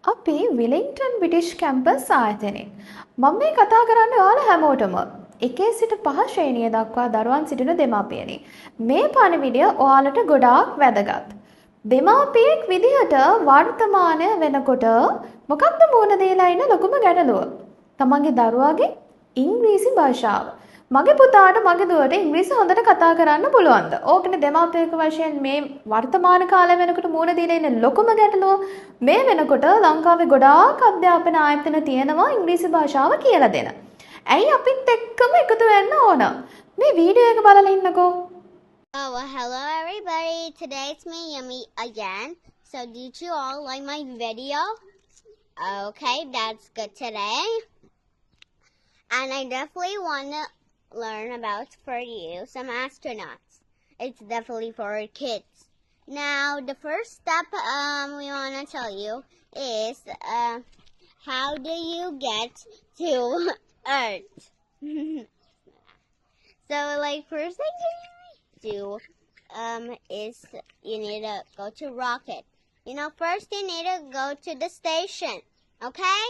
අපි විලින්ටන් British campus ආයතනයේ මම මේ කතා කරන්නේ ඔයාලා හැමෝටම එකේ සිට පහ ශ්‍රේණිය දක්වා දරුවන් සිටින දෙමාපියනි. මේ පණිවිඩය ඔයාලට ගොඩාක් වැදගත්. දෙමාපියෙක් විදිහට වර්තමානය වෙනකොට මොකක්ද මුණ දීලා ඉන්න ලොකුම ගැටලුව? තමන්ගේ දරුවාගේ ඉංග්‍රීසි භාෂාව. මගේ පුතාට මගේ දුවට ඉංග්‍රීසි හොඳට කතා කරන්න පුළුවන්ද? ඕකනේ දෙමාපියෙක් වශයෙන් මේ වර්තමාන කාලය වෙනකොට මුණ දීලා ඉන්න ලොකුම ගැටලුව. මේ වෙනකොට ලංකාවේ ගොඩාක් අධ්‍යාපන ආයතන තියෙනවා ඉංග්‍රීසි භාෂාව කියලා දෙන. ඇයි අපිත් එක්කම එකතු වෙන්න ඕන? මේ වීඩියෝ එක බලලා ඉන්නකෝ. Oh, well, hello everybody. Today it's me, Yummy, again. So did you all like my video? Okay, that's good today. And I definitely want to learn about for you some astronauts. It's definitely for kids. Now, the first step we want to tell you is how do you get to Earth? So, like, first thing you do is you need to go to rocket. You know, first you need to go to the station, okay?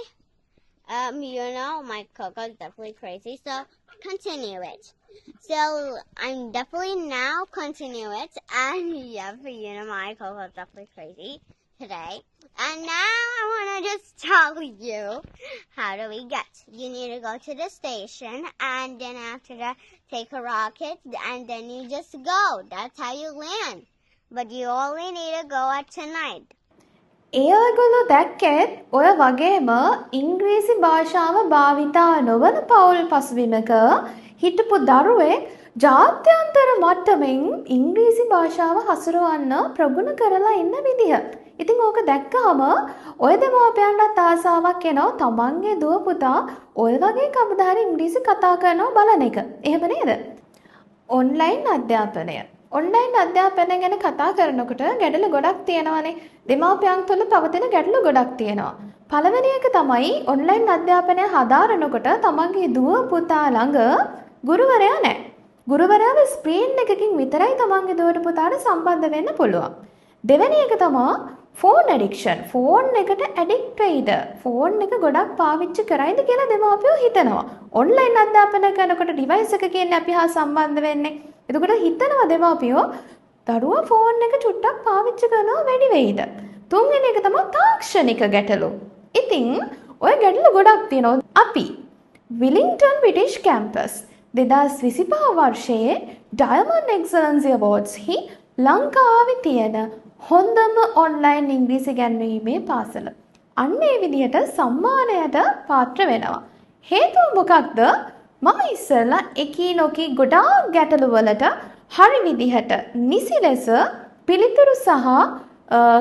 You know, my Coco's definitely crazy, so continue it. So, I'm definitely now continue it, and yeah, you know, my Coco's definitely crazy today. And now I want to just tell you, how do we get? You need to go to the station, and then after that, take a rocket, and then you just go. That's how you land. But you only need to go at tonight. ඒගොල්ලෝ දැක්කෙත් ඔය වගේම ඉංග්‍රීසි භාෂාව භාවිතා නොවන පවුල් පසුබිමක හිටපු දරුවෙක් ජාත්‍යන්තර මට්ටමින් ඉංග්‍රීසි භාෂාව හසුරවන්න ප්‍රගුණ කරලා ඉන්න විදිහ. ඉතින් ඕක දැක්කහම ඔය දෙමාපියන්ට ආසාවක් එනවා තමන්ගේ දුව පුතා ඔය වගේ කවදාහරි ඉංග්‍රීසි කතා කරනවා බලන එක. එහෙම නේද? ඔන්ලයින් අධ්‍යාපනය. ඔන්ලයින් අධ්‍යාපනය ගැන කතා කරනකොට ගැටලු ගොඩක් තියෙනවානේ. දෙමාපියන් තුළ පවතින ගැටලු ගොඩක් තියෙනවා. පළවෙනි එක තමයි ඔන්ලයින් අධ්‍යාපනය හදාරනකොට තමන්ගේ දුව පුතා ළඟ ගුරුවරයා නැහැ. ගුරුවරයාව ස්ක්‍රීන් එකකින් විතරයි තමන්ගේ දුවට පුතාට සම්බන්ධ වෙන්න පුළුවන්. දෙවෙනි එක තමයි ෆෝන් ඇඩික්ෂන්. ෆෝන් එකට ඇඩික්ට් වෙයිද? ෆෝන් එක ගොඩක් පාවිච්චි කරයිද කියලා දෙමාපියෝ හිතනවා. ඔන්ලයින් අධ්‍යාපනය කරනකොට ඩිවයිස් එක කියන්නේ අපි හා සම්බන්ධ වෙන්නේ. එතකොට හිතනවා දෙමාපියෝ දරුවා ෆෝන් එක චුට්ටක් පාවිච්චි කරනවා වැඩි වෙයිද? තුන්වෙනි එක තමයි තාක්ෂණික ගැටලු. ඉතින් ඔය ගැටලු ගොඩක් තියෙනවා. අපි විලින්ටන් බ්‍රිටිෂ් කැම්පස් 2025 වර්ෂයේ ඩයමන්ඩ් එක්සලන්සි අවෝඩ්ස් හි ලංකාවේ තියෙන හොඳම ඔන්ලයින් ඉංග්‍රීසි ඉගැන්වීමේ පාසල. අන්න ඒ විදිහට සම්මානයට පාත්‍ර වෙනවා. හේතුව මොකක්ද? මම ඉස්සෙල්ලා එකී නොකී ගොඩාක් ගැටලු වලට හරි විදිහට නිසි ලෙස පිළිතුරු සහ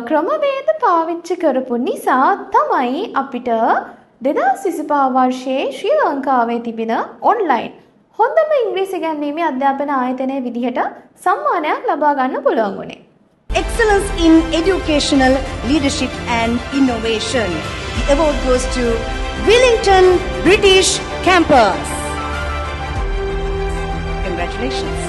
ක්‍රමවේද පාවිච්චි කරපු නිසා තමයි අපිට 2025 වර්ෂයේ ශ්‍රී ලංකාවේ තිබෙන ඔන්ලයින් හොඳම ඉංග්‍රීසි ඉගැන්වීමේ අධ්‍යාපන ආයතනයේ විදිහට සම්මානයක් ලබා ගන්න පුළුවන් වුණේ. Excellence in Educational Leadership and Innovation. The award goes to Wellington British Campus. Congratulations.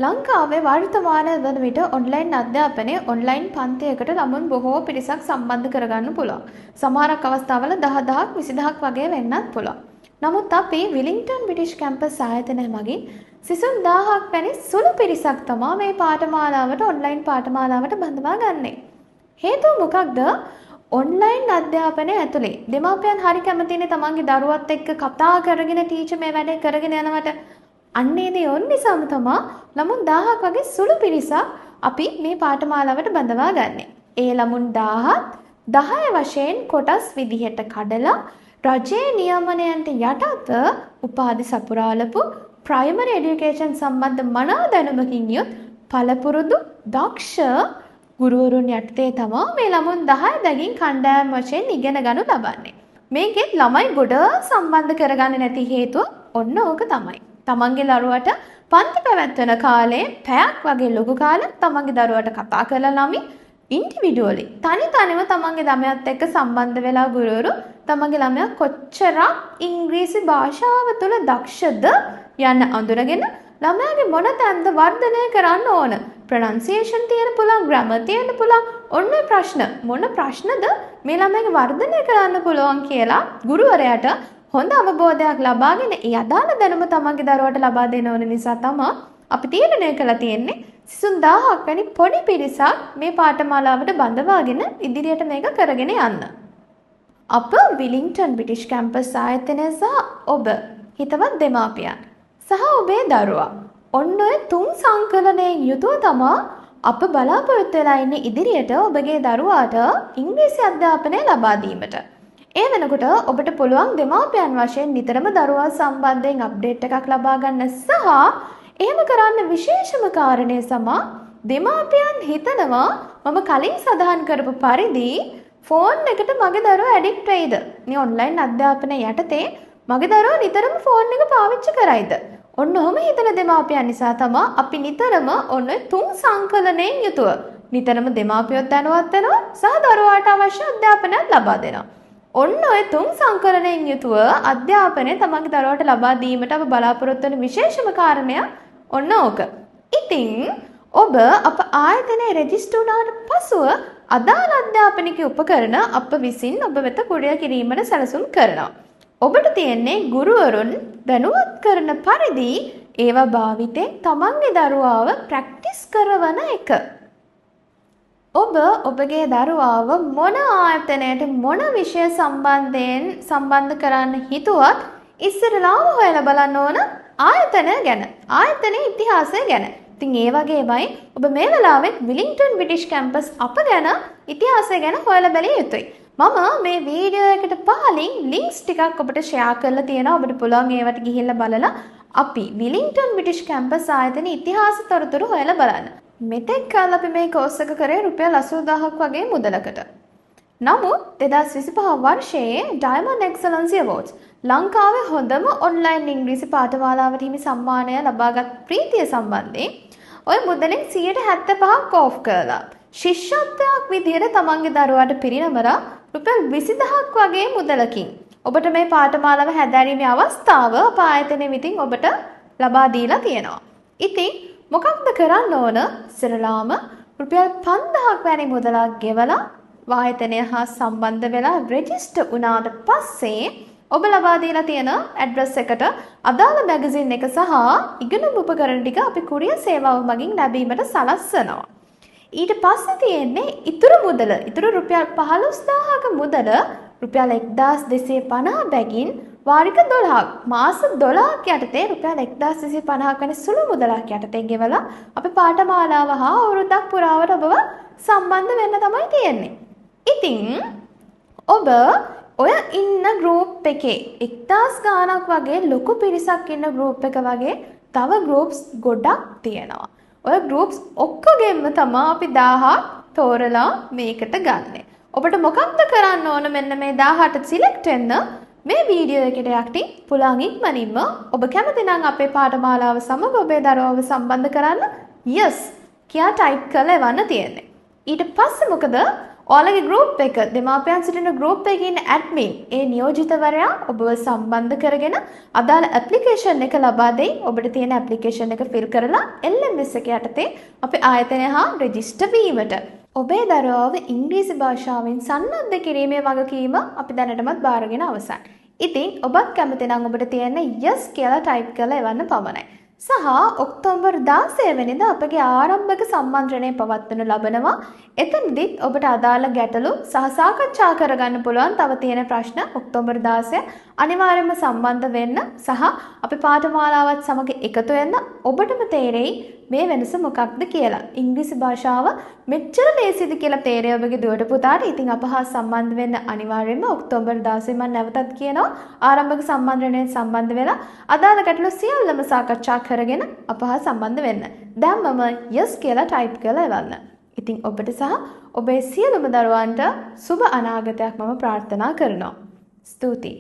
ලංකාවේ වර්තමාන වන විට ඔන්ලයින් අධ්‍යාපනය ඔන්ලයින් පන්තියකට ළමුන් බොහෝ පිරිසක් සම්බන්ධ කරගන්න පුළුවන්. සමහරක් අවස්ථාවල 10,000ක් 20,000ක් වගේ වෙන්නත් පුළුවන්. නමුත් අපි විලින්ටන් බ්‍රිටිෂ් කැම්පස් ආයතනය මගින් සිසුන් 1000ක් වැනි සුළු පිරිසක් තමයි මේ පාඨමාලාවට ඔන්ලයින් පාඨමාලාවට බඳවා ගන්නේ. හේතුව මොකක්ද? ඔන්ලයින් අධ්‍යාපනය ඇතුලේ දෙමාපියන් හරි කැමතිනේ තමන්ගේ දරුවත් එක්ක කතා කරගෙන ටීචර් මේ වැඩේ කරගෙන යනවට. අන්නේ දේ ඔන්න නිසාම තමයි ළමුන් 1000ක් වගේ සුළු පිරිසක් අපි මේ පාඨමාලාවට බඳවා ගන්නෙ. ඒ ළමුන් 1000ත් 10 වශයෙන් කොටස් විදිහට කඩලා රජයේ නියමනයන්ට යටත උපාධි සපුරාලපු ප්‍රයිමරි එඩියුකේෂන් සම්බන්ධ මනා දැනුමකින් යුත් පළපුරුදු දක්ෂ ගුරුවරුන් යටතේ තමයි මේ ළමුන් 10 දැගින් කණ්ඩායම් වශයෙන් ඉගෙන ගනු ලබන්නේ. මේකෙත් ළමයි ගොඩ සම්බන්ධ කරගන්නේ නැති හේතුව ඔන්න ඕක තමයි. තමන්ගේ දරුවට පන්ති පැවැත්වෙන කාලේ පැයක් වගේ ලොකු කාලයක් තමන්ගේ දරුවට කතා කරලා ළමයි ඉන්ඩිවිඩුවලි තනිව තමන්ගේ ළමයාත් එක්ක සම්බන්ධ වෙලා ගුරුවරු තමන්ගේ ළමයා කොච්චරක් ඉංග්‍රීසි භාෂාව තුළ දක්ෂද යන්න අඳුරගෙන ළමයාගේ මොන තැන්ද වර්ධනය කරන්න ඕන ප්‍රොනන්සියේෂන් තියෙන පුළුවන්, ග්‍රැමර් තියෙන පුළුවන්. ඔන්න ඔය ප්‍රශ්න මොන ප්‍රශ්නද මේ ළමයිගේ වර්ධනය කරන්න පුළුවන් කියලා ගුරුවරයාට හොඳ අවබෝධයක් ලබාගෙන ඒ අදාළ දැනුම තමන්ගේ දරුවට ලබා දෙන ඕන නිසා තමයි අපි තීරණය කළා තියෙන්නේ සිසුන් 1000ක් වැනි පොඩි පිරිසක් මේ පාඨමාලාවට බඳවාගෙන ඉදිරියට මේක කරගෙන යන්න. අප විලින්ටන් බ්‍රිටිෂ් කැම්පස් ආයතනය සහ ඔබ හිතවත් දෙමාපියන් සහ ඔබේ දරුවා ඔන්න ඔය 3 සංකලනයෙන් යුතුව තමයි අප බලාපොරොත්තු වෙලා ඉන්නේ ඉදිරියට ඔබගේ දරුවාට ඉංග්‍රීසි අධ්‍යාපනය ලබා දීමට. ඒ වෙනකොට ඔබට පුළුවන් දෙමාපියන් වශයෙන් නිතරම දරුවා සම්බන්ධයෙන් අප්ඩේට් එකක් ලබා ගන්න සහ එහෙම කරන්න විශේෂම කාරණය තමයි දෙමාපියන් හිතනවා මම කලින් සඳහන් කරපු පරිදි ෆෝන් එකට මගේ දරුවා ඇඩික්ට් වෙයිද? මේ ඔන්ලයින් අධ්‍යාපනය යටතේ මගේ දරුවා නිතරම ෆෝන් එක පාවිච්චි කරයිද? ඔන්න ඔහම හිතන දෙමාපියන් නිසා තමයි අපි නිතරම ඔන්න 3 සංකලනයෙන් යුතුව නිතරම දෙමාපියොත් දැනුවත් වෙනවා සහ දරුවාට අවශ්‍ය අධ්‍යාපනයක් ලබා දෙනවා. ඔන්න ඔය 3 සංකලනයෙන් යුතුව අධ්‍යාපනය තමන්ගේ දරුවාට ලබා දීමට අප බලාපොරොත්තු වෙන විශේෂම කාරණය ඔන්න ඕක. ඉතින් ඔබ අප ආයතනයේ රෙජිස්ටර් වුණාට පසුව අදාළ අධ්‍යාපනික උපකරණ අප විසින් ඔබ වෙත කුරියර් කිරීමට සැලසුම් කරනවා. ඔබට තියෙන්නේ ගුරුවරුන් දැනුවත් කරන පරිදි ඒවා භාවිතයෙන් තමන්ගේ දරුවාව ප්‍රැක්ටිස් කරවන එක. ඔබ ඔබගේ දරුවාව මොන ආයතනයට මොන විෂය සම්බන්ධයෙන් සම්බන්ධ කරන්න හිතුවත් ඉස්සරලාම හොයලා බලන්න ඕන ආයතනය ගැන, ආයතනයේ ඉතිහාසය ගැන. ඉතින් ඒ වගේමයි ඔබ මේ වෙලාවෙත් විලින්ටන් බ්‍රිටිෂ් කැම්පස් අප ගැන ඉතිහාසය ගැන හොයලා බැලිය යුතුයි. මම මේ වීඩියෝ එකට පහලින් ලින්ක්ස් ටිකක් ඔබට ෂෙයා කරලා තියෙනවා. ඔබට පුළුවන් ඒවට ගිහිල්ලා බලලා අපි විලින්ටන් බ්‍රිටිෂ් කැම්පස් ආයතනයේ ඉතිහාස තොරතුරු හොයලා බලන්න. මෙතෙක් කල් අපි මේ කෝස් එක කරේ රුපියල් 80000ක් වගේ මුදලකට. නමුත් 2025 වර්ෂයේ Diamond Excellency Awards ලංකාවේ හොඳම ඔන්ලයින් ඉංග්‍රීසි පාඨමාලාවට හිමි සම්මානය ලබාගත් ප්‍රීතිය සම්බන්ධයෙන් ඔය මුදලෙන් 75% ඕෆ් කරලා ශිෂ්‍යත්වයක් විදිහට තමන්ගේ දරුවාට පිරිනමලා රුපියල් 20000ක් වගේ මුදලකින් ඔබට මේ පාඨමාලාව හැදෑරීමේ අවස්ථාව අප ආයතනයේ විසින් ඔබට ලබා දීලා තියෙනවා. ඉතින් මොකක්ද කරන්න ඕන? ඉස්සරලාම රුපියල් 5000ක් වැනි මුදලක් ගෙවලා ආයතනය හා සම්බන්ධ වෙලා රෙජිස්ටර් වුණාට පස්සේ ඔබ ලබා දීලා තියෙන ඇඩ්‍රස් එකට අදාළ මැගසින් එක සහ ඉගෙනුම් උපකරණ ටික අපි කුරියර් සේවාව මගින් ලැබීමට සලස්වනවා. ඊට පස්සේ තියෙන්නේ ඉතුරු මුදල. ඉතුරු රුපියල් 15000ක මුදල රුපියල් 1250 බැගින් වාරික 12ක් මාස 12ක් යටතේ රුපියල් 1250ක් වෙන සුළු මුදලක් යටතේ ගෙවලා අපි පාඨමාලාව හා අවුරුද්දක් පුරාවට ඔබව සම්බන්ධ වෙන්න තමයි තියෙන්නේ. ඉතින් ඔබ ඔය ඉන්න ගෲප් එකේ 1000 ගාණක් වගේ ලොකු පිරිසක් ඉන්න ගෲප් එක වගේ තව ගෲප්ස් ගොඩක් තියෙනවා. ඔය ගෲප්ස් ඔක්කොගෙම තමයි අපි 1000ක් තෝරලා මේකට ගන්නෙ. ඔබට මොකක්ද කරන්න ඕන මෙන්න මේ 1000ට සිලෙක්ට් වෙන්න මේ වීඩියෝ එකට යටි පුළුවන් ඉක්මනින්ම ඔබ කැමති නම් අපේ පාඨමාලාව සමග ඔබේ දරුවව සම්බන්ධ කරන්න yes කියා ටයිප් කරලා එවන්න තියෙන්නේ. ඊට පස්සේ මොකද? ඔයාලගේ ගෲප් එක දෙමාපියන් සිටින ගෲප් එකේ ඉන්න ඇඩ්මින් ඒ නියෝජිතවරයා ඔබව සම්බන්ධ කරගෙන අදාළ ඇප්ලිකේෂන් එක ලබා දෙයි. ඔබට තියෙන ඇප්ලිකේෂන් එක ෆිල් කරලා LMS එක යටතේ අපේ ආයතනය හා රෙජිස්ටර් වීමට ඔබේ දරුවව ඉංග්‍රීසි භාෂාවෙන් සන්නද්ධ කිරීමේ වගකීම අපි දැනටමත් බාරගෙන අවසන්. ඉතින් ඔබත් කැමති නම් ඔබට තියෙන yes කියලා ටයිප් කරලා එවන්න පමණයි. සහ ඔක්තෝබර් 16 වෙනිදා අපගේ ආරම්භක සම්මන්ත්‍රණය පවත්වනු ලබනවා. එතනදිත් ඔබට අදාළ ගැටලු සහ සාකච්ඡා කරගන්න පුළුවන් තව තියෙන ප්‍රශ්න ඔක්තෝබර් 16 අනිවාර්යයෙන්ම සම්බන්ධ වෙන්න සහ අපි පාඨමාලාවත් සමග එකතු වෙන්න. ඔබටම තේරෙයි මේ වෙනස මොකක්ද කියලා. ඉංග්‍රීසි භාෂාව මෙච්චර ලේසිද කියලා තේරෙයි ඔබගේ දුවට පුතාට. ඉතින් අප හා සම්බන්ධ වෙන්න අනිවාර්යයෙන්ම ඔක්තෝබර් 16 මම නැවතත් කියනවා ආරම්භක සම්මන්ත්‍රණයෙන් සම්බන්ධ වෙලා අදාළ ගැටලු සියල්ලම සාකච්ඡා කරගෙන අප හා සම්බන්ධ වෙන්න. දැන් මම yes කියලා ටයිප් කරලා එවන්න. ඉතින් ඔබට සහ ඔබේ සියලුම දරුවන්ට සුබ අනාගතයක් මම ප්‍රාර්ථනා කරනවා. ස්තුතියි.